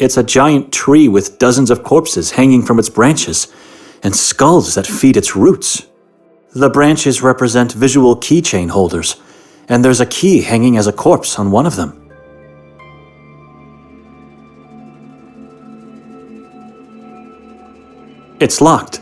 It's a giant tree with dozens of corpses hanging from its branches, and skulls that feed its roots. The branches represent visual keychain holders, and there's a key hanging as a corpse on one of them. It's locked.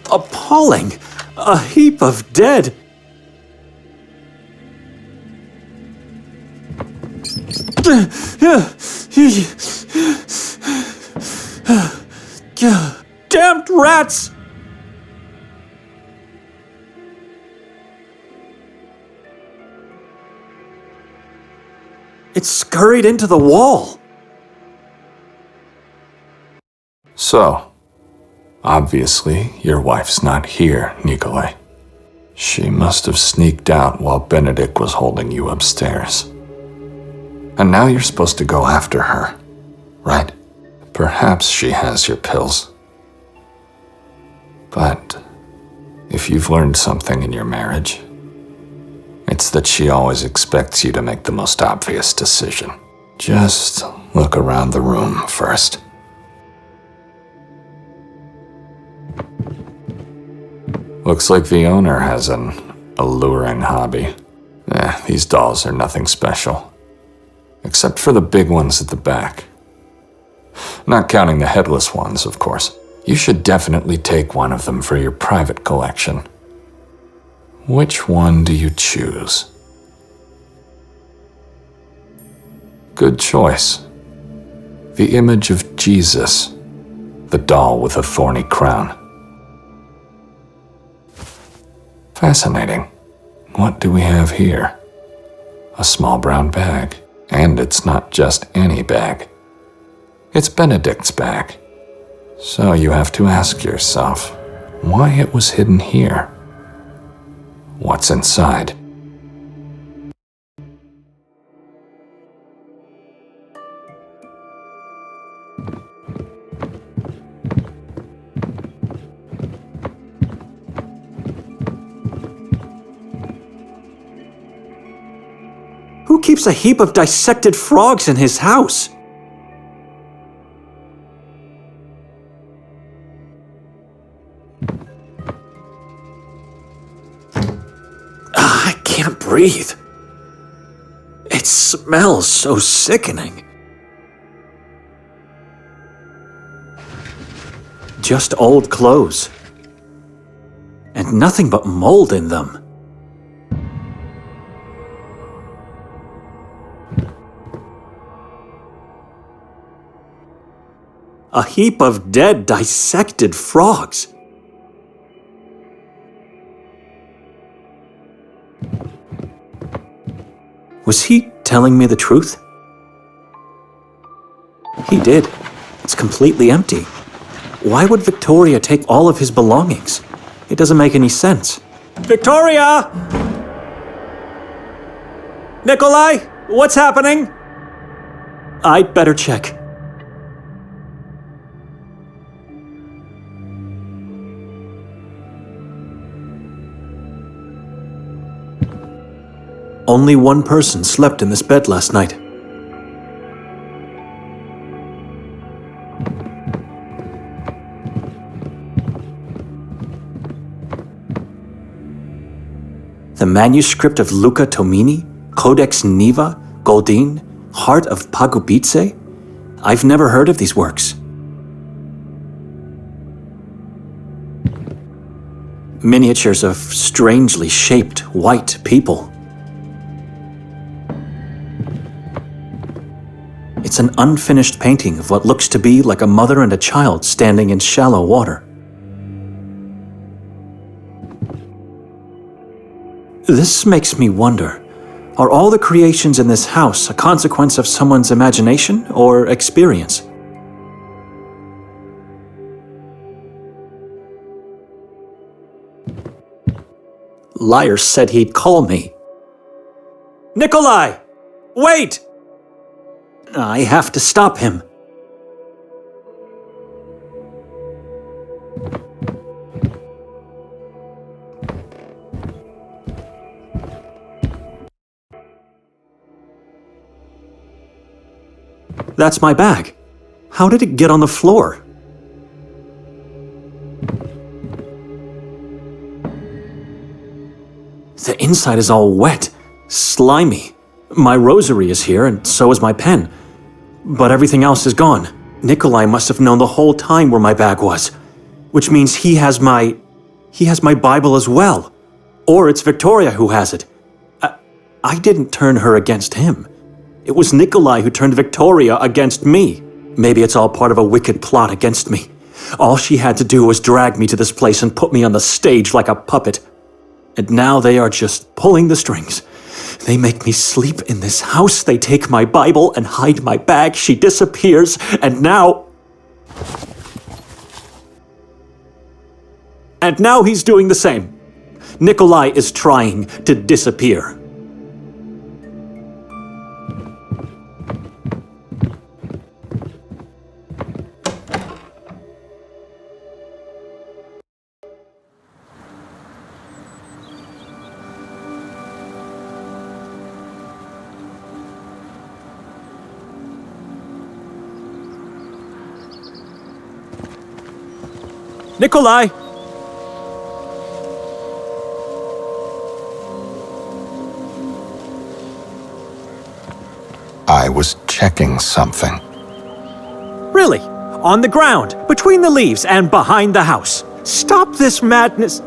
Appalling! A heap of dead! Damned rats! It scurried into the wall. So, obviously, your wife's not here, Nikolai. She must have sneaked out while Benedict was holding you upstairs. And now you're supposed to go after her, right? Perhaps she has your pills. But if you've learned something in your marriage, it's that she always expects you to make the most obvious decision. Just look around the room first. Looks like the owner has an alluring hobby. These dolls are nothing special. Except for the big ones at the back. Not counting the headless ones, of course. You should definitely take one of them for your private collection. Which one do you choose? Good choice. The image of Jesus, the doll with a thorny crown. Fascinating. What do we have here? A small brown bag. And it's not just any bag. It's Benedict's bag. So you have to ask yourself why it was hidden here. What's inside? Who keeps a heap of dissected frogs in his house? I can't breathe. It smells so sickening. Just old clothes. And nothing but mold in them. A heap of dead, dissected frogs. Was he telling me the truth? He did. It's completely empty. Why would Victoria take all of his belongings? It doesn't make any sense. Victoria! Nikolai, what's happening? I'd better check. Only one person slept in this bed last night. The manuscript of Luca Tomini, Codex Niva, Goldin, Heart of Pagubitse? I've never heard of these works. Miniatures of strangely shaped white people. It's an unfinished painting of what looks to be like a mother and a child standing in shallow water. This makes me wonder, are all the creations in this house a consequence of someone's imagination or experience? Liar said he'd call me. Nikolai! Wait! I have to stop him. That's my bag. How did it get on the floor? The inside is all wet, slimy. My rosary is here, and so is my pen. But everything else is gone. Nikolai must have known the whole time where my bag was. Which means he has my Bible as well. Or it's Victoria who has it. I didn't turn her against him. It was Nikolai who turned Victoria against me. Maybe it's all part of a wicked plot against me. All she had to do was drag me to this place and put me on the stage like a puppet. And now they are just pulling the strings. They make me sleep in this house. They take my Bible and hide my bag. She disappears, and now... And now he's doing the same. Nikolai is trying to disappear. Nikolai! I was checking something. Really? On the ground, between the leaves, and behind the house. Stop this madness!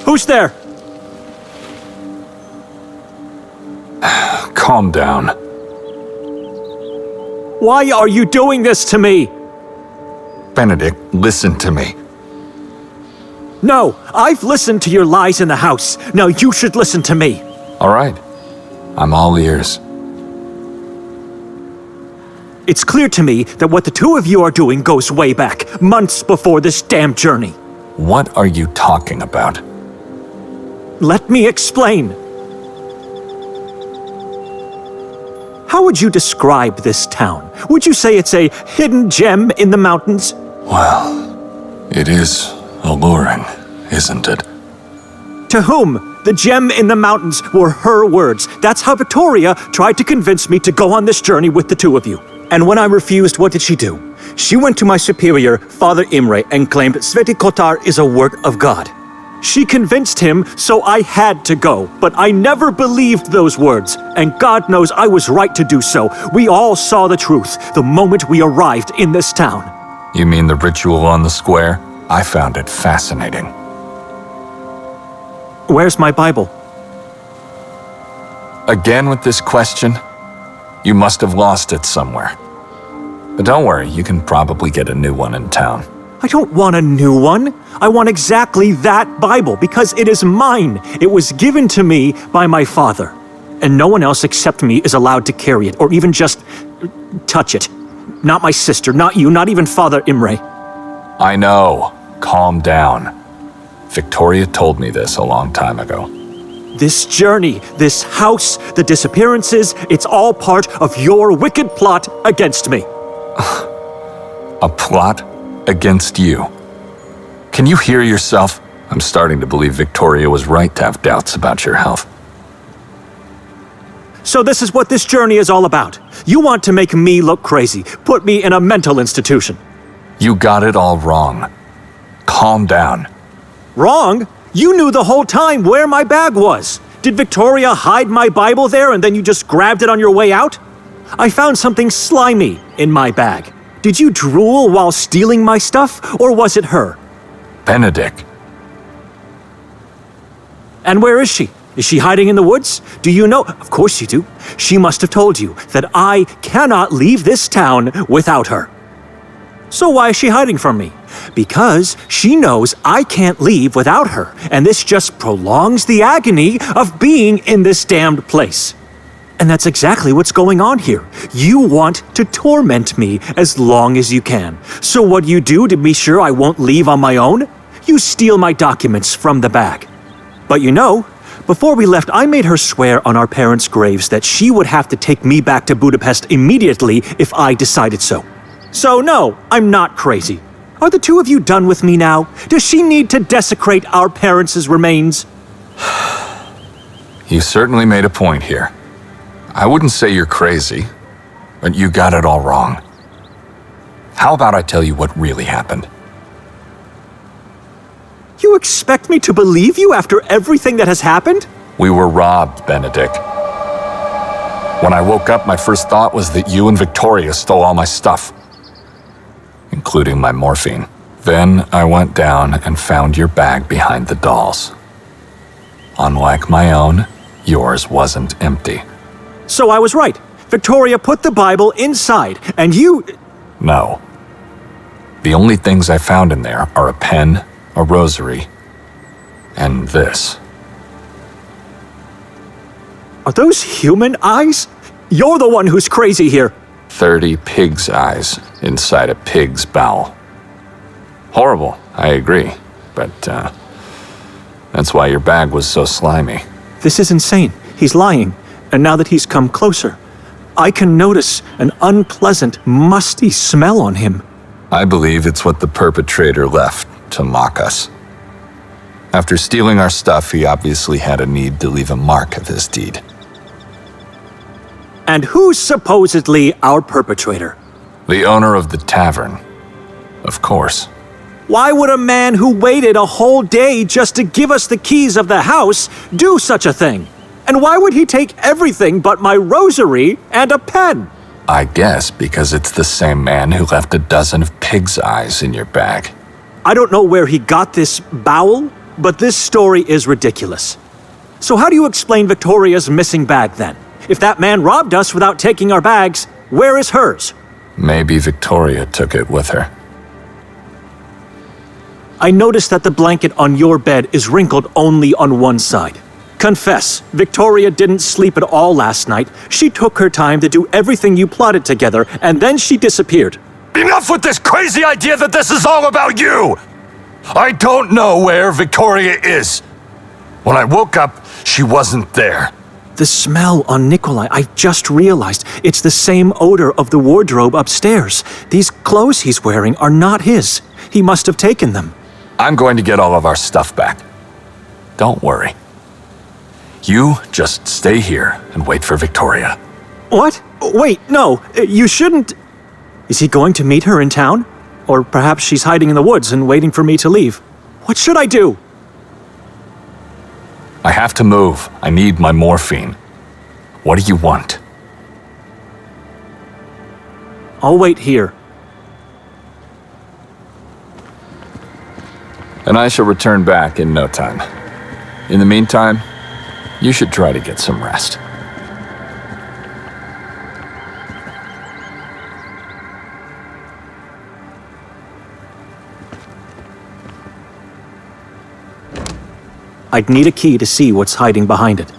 Who's there? Calm down. Why are you doing this to me? Benedict, listen to me. No, I've listened to your lies in the house. Now you should listen to me. All right. I'm all ears. It's clear to me that what the two of you are doing goes way back, months before this damn journey. What are you talking about? Let me explain. How would you describe this town? Would you say it's a hidden gem in the mountains? Well, it is alluring, isn't it? To whom? The gem in the mountains were her words. That's how Victoria tried to convince me to go on this journey with the two of you. And when I refused, what did she do? She went to my superior, Father Imre, and claimed Sveti Kotar is a work of God. She convinced him, so I had to go. But I never believed those words, and God knows I was right to do so. We all saw the truth the moment we arrived in this town. You mean the ritual on the square? I found it fascinating. Where's my Bible? Again with this question? You must have lost it somewhere. But don't worry, you can probably get a new one in town. I don't want a new one. I want exactly that Bible because it is mine. It was given to me by my father. And no one else except me is allowed to carry it or even just touch it. Not my sister, not you, not even Father Imre. I know. Calm down. Victoria told me this a long time ago. This journey, this house, the disappearances, it's all part of your wicked plot against me. A plot against you. Can you hear yourself? I'm starting to believe Victoria was right to have doubts about your health. So this is what this journey is all about. You want to make me look crazy, put me in a mental institution. You got it all wrong. Calm down. Wrong? You knew the whole time where my bag was. Did Victoria hide my Bible there and then you just grabbed it on your way out? I found something slimy in my bag. Did you drool while stealing my stuff, or was it her? Benedict. And where is she? Is she hiding in the woods? Do you know? Of course you do. She must have told you that I cannot leave this town without her. So why is she hiding from me? Because she knows I can't leave without her, and this just prolongs the agony of being in this damned place. And that's exactly what's going on here. You want to torment me as long as you can. So what you do to be sure I won't leave on my own? You steal my documents from the bag. But you know, Before we left, I made her swear on our parents' graves that she would have to take me back to Budapest immediately if I decided so. So no, I'm not crazy. Are the two of you done with me now? Does she need to desecrate our parents' remains? You certainly made a point here. I wouldn't say you're crazy, but you got it all wrong. How about I tell you what really happened? You expect me to believe you after everything that has happened? We were robbed, Benedict. When I woke up, my first thought was that you and Victoria stole all my stuff, including my morphine. Then I went down and found your bag behind the dolls. Unlike my own, yours wasn't empty. So I was right. Victoria put the Bible inside, and you... No. The only things I found in there are a pen, a rosary, and this. Are those human eyes? You're the one who's crazy here. 30 pig's eyes inside a pig's bowel. Horrible, I agree, but that's why your bag was so slimy. This is insane. He's lying, and now that he's come closer, I can notice an unpleasant, musty smell on him. I believe it's what the perpetrator left to mock us. After stealing our stuff, he obviously had a need to leave a mark of his deed. And who's supposedly our perpetrator? The owner of the tavern, of course. Why would a man who waited a whole day just to give us the keys of the house do such a thing? And why would he take everything but my rosary and a pen? I guess because it's the same man who left a dozen of pig's eyes in your bag. I don't know where he got this bowel, but this story is ridiculous. So how do you explain Victoria's missing bag then? If that man robbed us without taking our bags, where is hers? Maybe Victoria took it with her. I noticed that the blanket on your bed is wrinkled only on one side. Confess, Victoria didn't sleep at all last night. She took her time to do everything you plotted together, and then she disappeared. Enough with this crazy idea that this is all about you! I don't know where Victoria is. When I woke up, she wasn't there. The smell on Nikolai, I just realized. It's the same odor of the wardrobe upstairs. These clothes he's wearing are not his. He must have taken them. I'm going to get all of our stuff back. Don't worry. You just stay here and wait for Victoria. What? Wait, no, you shouldn't. Is he going to meet her in town? Or perhaps she's hiding in the woods and waiting for me to leave. What should I do? I have to move. I need my morphine. What do you want? I'll wait here. And I shall return back in no time. In the meantime, you should try to get some rest. I'd need a key to see what's hiding behind it.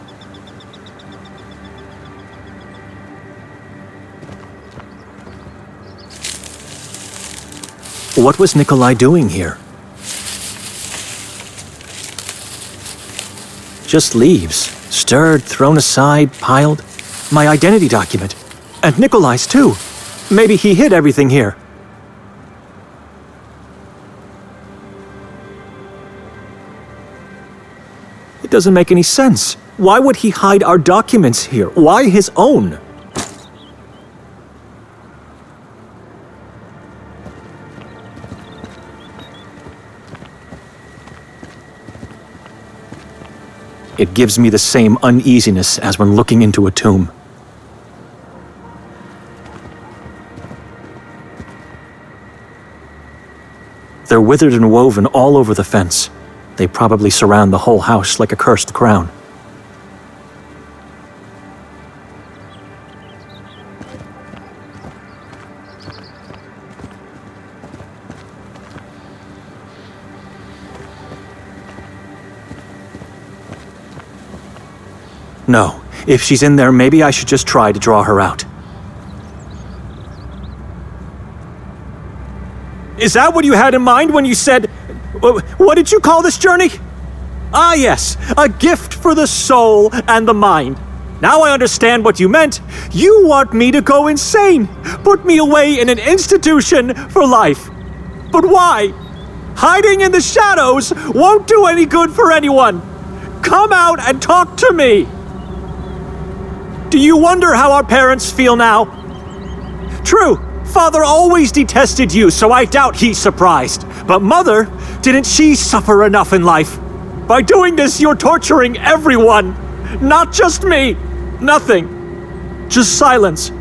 What was Nikolai doing here? Just leaves, stirred, thrown aside, piled. My identity document. And Nikolai's too. Maybe he hid everything here. It doesn't make any sense. Why would he hide our documents here? Why his own? It gives me the same uneasiness as when looking into a tomb. They're withered and woven all over the fence. They probably surround the whole house like a cursed crown. No, if she's in there, maybe I should just try to draw her out. Is that what you had in mind when you said... What did you call this journey? Ah, yes, a gift for the soul and the mind. Now I understand what you meant. You want me to go insane, put me away in an institution for life. But why? Hiding in the shadows won't do any good for anyone. Come out and talk to me. Do you wonder how our parents feel now? True, Father always detested you, so I doubt he's surprised. But Mother, didn't she suffer enough in life? By doing this, you're torturing everyone. Not just me. Nothing. Just silence.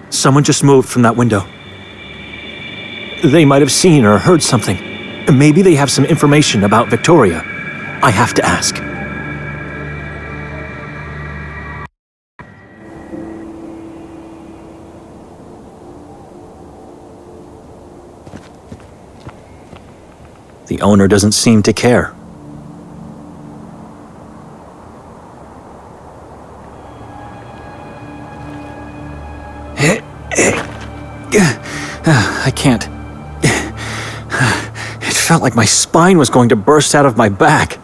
Someone just moved from that window. They might have seen or heard something. Maybe they have some information about Victoria. I have to ask. The owner doesn't seem to care. I can't. It felt like my spine was going to burst out of my back.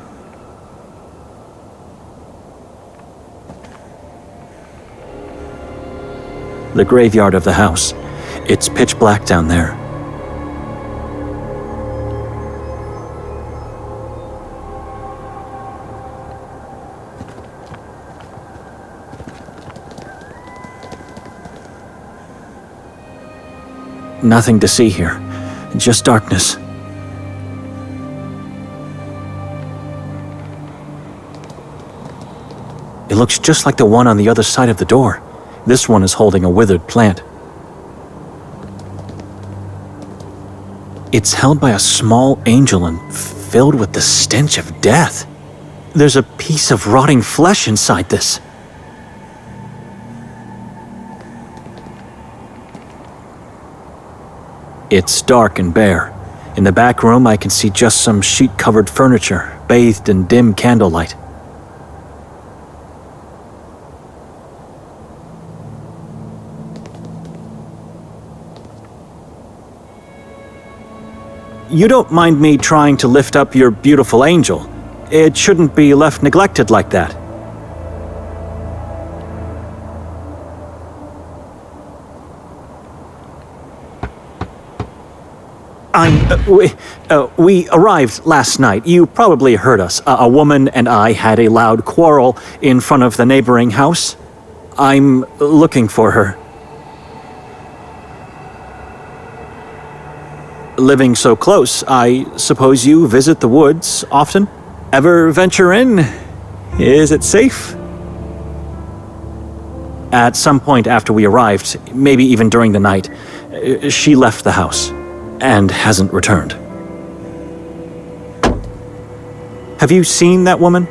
The graveyard of the house. It's pitch black down there. Nothing to see here. Just darkness. It looks just like the one on the other side of the door. This one is holding a withered plant. It's held by a small angel and filled with the stench of death. There's a piece of rotting flesh inside this. It's dark and bare. In the back room, I can see just some sheet-covered furniture, bathed in dim candlelight. You don't mind me trying to lift up your beautiful angel? It shouldn't be left neglected like that. We arrived last night. You probably heard us. A woman and I had a loud quarrel in front of the neighboring house. I'm looking for her. Living so close, I suppose you visit the woods often? Ever venture in? Is it safe? At some point after we arrived, maybe even during the night, she left the house and hasn't returned. Have you seen that woman?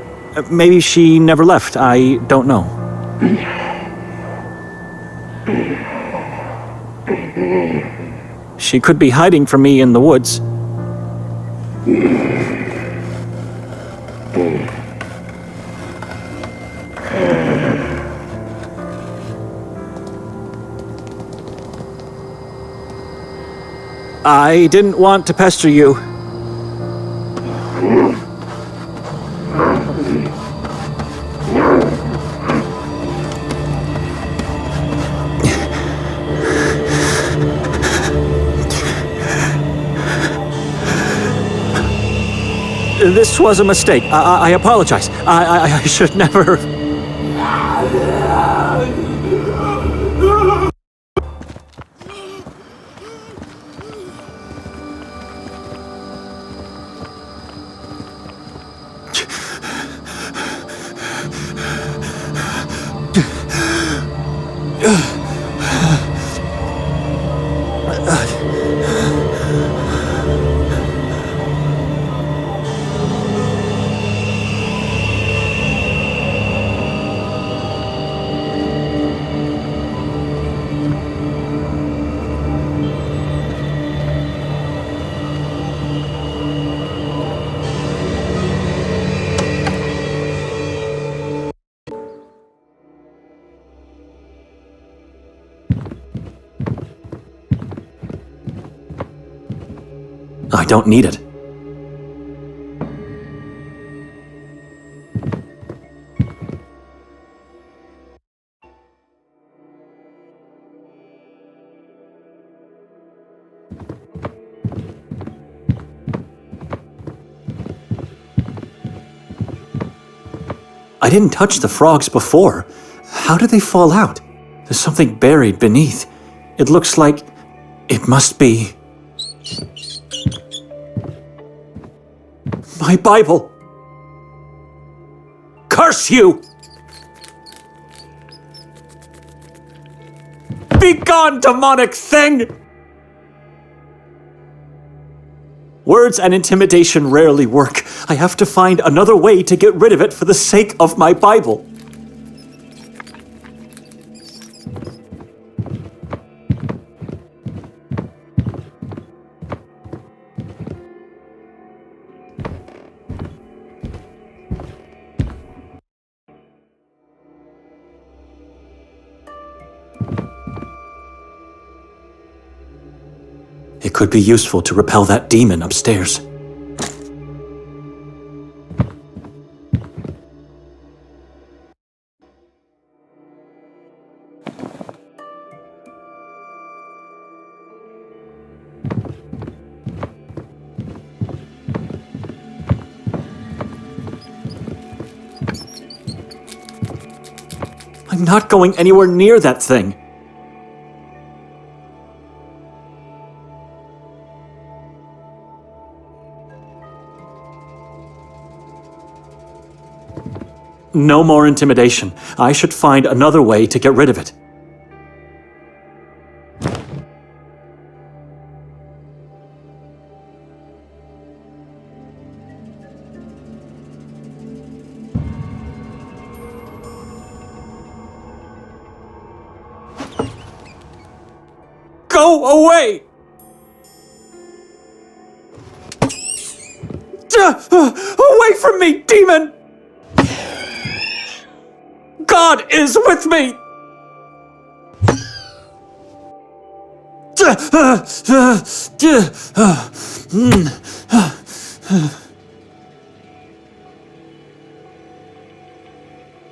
Maybe she never left, I don't know. She could be hiding from me in the woods. I didn't want to pester you. This was a mistake. I apologize. I should never... I don't need it. I didn't touch the frogs before. How did they fall out? There's something buried beneath. It looks like it must be my Bible. Curse you! Be gone, demonic thing! Words and intimidation rarely work. I have to find another way to get rid of it for the sake of my Bible. It could be useful to repel that demon upstairs. I'm not going anywhere near that thing. No more intimidation. I should find another way to get rid of it. Go away! Away from me, demon! God is with me!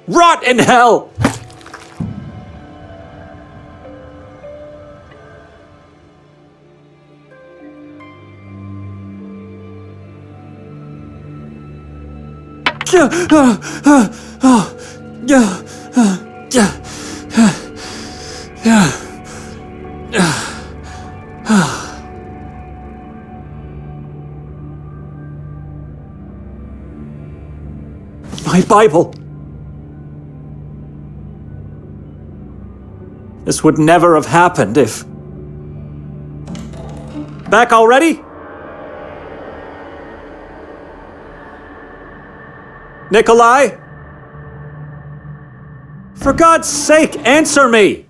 Rot in hell! My Bible. This would never have happened if... Back already? Nikolai? For God's sake, answer me!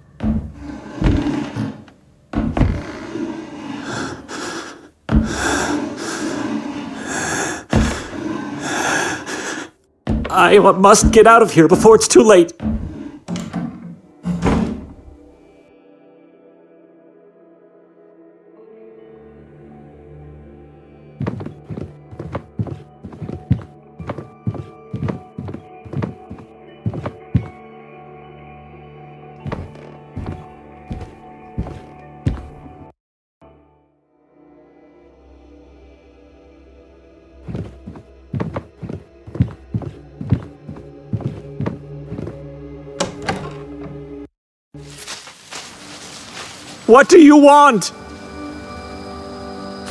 I must get out of here before it's too late. What do you want?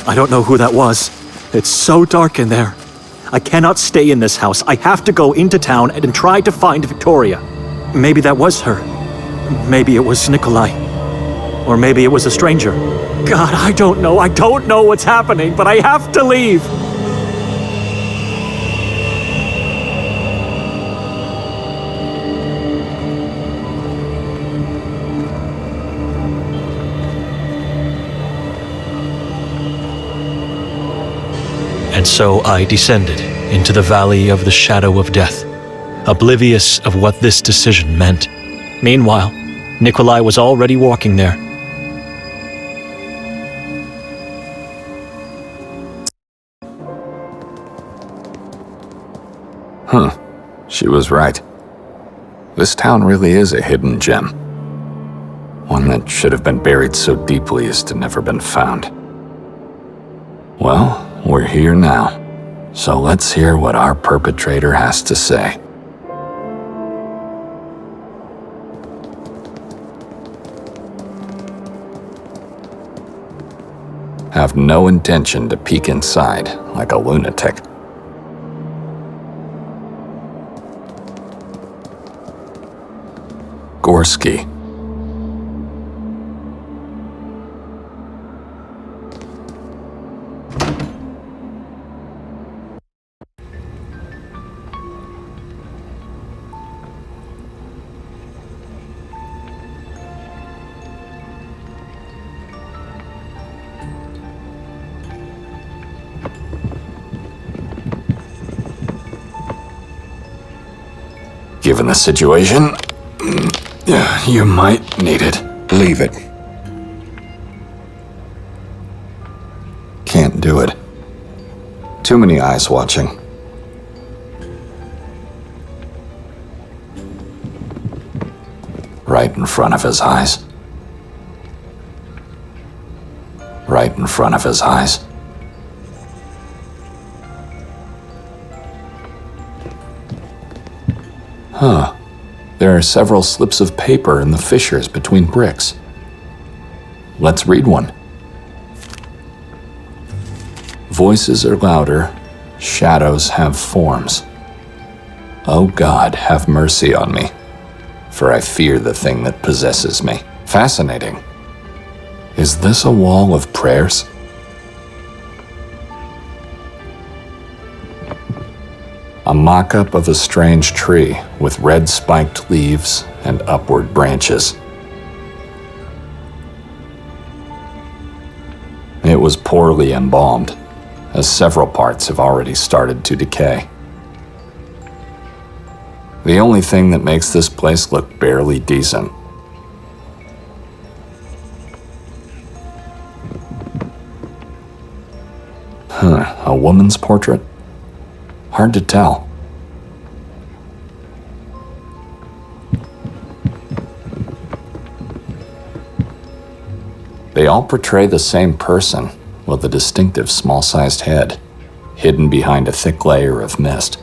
I don't know who that was. It's so dark in there. I cannot stay in this house. I have to go into town and try to find Victoria. Maybe that was her. Maybe it was Nikolai. Or maybe it was a stranger. God, I don't know. I don't know what's happening, but I have to leave. And so I descended into the valley of the shadow of death, oblivious of what this decision meant. Meanwhile, Nikolai was already walking there. She was right. This town really is a hidden gem. One that should have been buried so deeply as to never been found. Well, we're here now. So let's hear what our perpetrator has to say. Have no intention to peek inside like a lunatic. Gorski. Given the situation, you might need it. Leave it. Can't do it. Too many eyes watching. Right in front of his eyes. Right in front of his eyes. Huh. There are several slips of paper in the fissures between bricks. Let's read one. Voices are louder, shadows have forms. O God, have mercy on me, for I fear the thing that possesses me. Fascinating. Is this a wall of prayers? A mock-up of a strange tree with red spiked leaves and upward branches. It was poorly embalmed, as several parts have already started to decay. The only thing that makes this place look barely decent. A woman's portrait? Hard to tell. They all portray the same person with a distinctive small-sized head, hidden behind a thick layer of mist.